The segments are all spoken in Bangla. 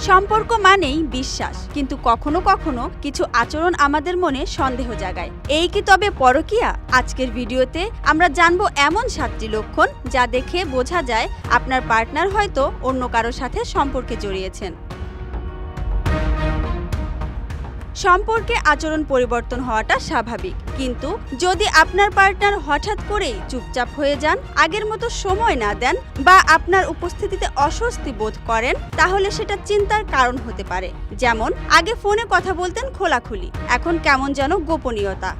সম্পর্ক মানেই বিশ্বাস, কিন্তু কখনো কখনো কিছু আচরণ আমাদের মনে সন্দেহ জাগায়। এই কি তবে পরকীয়া? আজকের ভিডিওতে আমরা জানবো এমন 7টি লক্ষণ যা দেখে বোঝা যায় আপনার পার্টনার হয়তো অন্য কারো সাথে সম্পর্কে জড়িয়েছেন। সম্পর্কে আচরণ পরিবর্তন হওয়াটা স্বাভাবিক, কিন্তু যদি আপনার পার্টনার হঠাৎ করেই চুপচাপ হয়ে যান, আগের মতো সময় না দেন বা আপনার উপস্থিতিতে অস্বস্তি বোধ করেন, তাহলে সেটা চিন্তার কারণ হতে পারে। যেমন আগে ফোনে কথা বলতেন খোলাখুলি, এখন কেমন যেন গোপনীয়তা।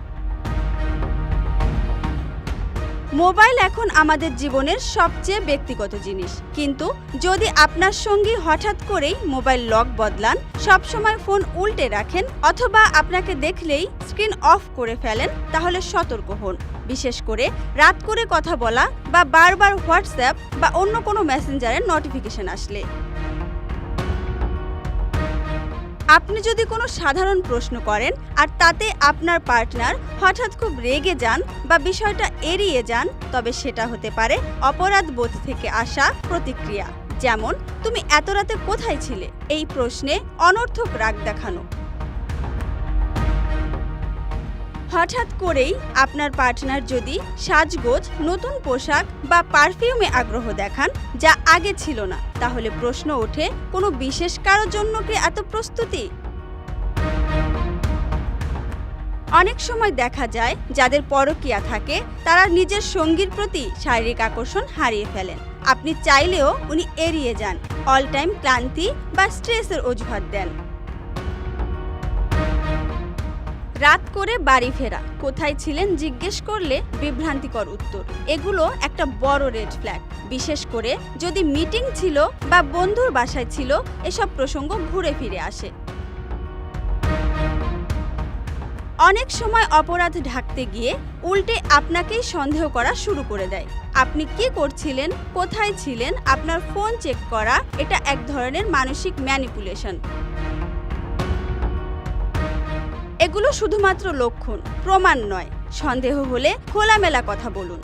মোবাইল এখন আমাদের জীবনের সবচেয়ে ব্যক্তিগত জিনিস, কিন্তু যদি আপনার সঙ্গী হঠাৎ করেই মোবাইল লক বদলান, সবসময় ফোন উল্টে রাখেন অথবা আপনাকে দেখলেই স্ক্রিন অফ করে ফেলেন, তাহলে সতর্ক হন। বিশেষ করে রাত করে কথা বলা বা বারবার হোয়াটসঅ্যাপ বা অন্য কোনো মেসেঞ্জারের নোটিফিকেশন আসলে। আপনি যদি কোনো সাধারণ প্রশ্ন করেন আর তাতে আপনার পার্টনার হঠাৎ খুব রেগে যান বা বিষয়টা এড়িয়ে যান, তবে সেটা হতে পারে অপরাধ বোধ থেকে আসা প্রতিক্রিয়া। যেমন, তুমি এত রাতে কোথায় ছিলে? এই প্রশ্নে অনর্থক রাগ দেখানো। হঠাৎ করেই আপনার পার্টনার যদি সাজগোজ, নতুন পোশাক বা পারফিউমে আগ্রহ দেখান যা আগে ছিল না, তাহলে প্রশ্ন ওঠে, কোনো বিশেষ কারোর জন্য কি এত প্রস্তুতি? অনেক সময় দেখা যায় যাদের পরকীয়া থাকে তারা নিজের সঙ্গীর প্রতি শারীরিক আকর্ষণ হারিয়ে ফেলেন। আপনি চাইলেও উনি এড়িয়ে যান, অল টাইম ক্লান্তি বা স্ট্রেসের অজুহাত দেন। রাত করে বাড়ি ফেরা, কোথায় ছিলেন জিজ্ঞেস করলে বিভ্রান্তিকর উত্তর, এগুলো একটা বড় রেড ফ্ল্যাগ। বিশেষ করে যদি মিটিং ছিল বা বন্ধুর বাসায় ছিল, এসব প্রসঙ্গ ঘুরে ফিরে আসে। অনেক সময় অপরাধ ঢাকতে গিয়ে উল্টে আপনাকেই সন্দেহ করা শুরু করে দেয়। আপনি কি করছিলেন, কোথায় ছিলেন, আপনার ফোন চেক করা, এটা এক ধরনের মানসিক ম্যানিপুলেশন। এগুলো শুধুমাত্র লক্ষণ, প্রমাণ নয়। সন্দেহ হলে খোলামেলা কথা বলুন।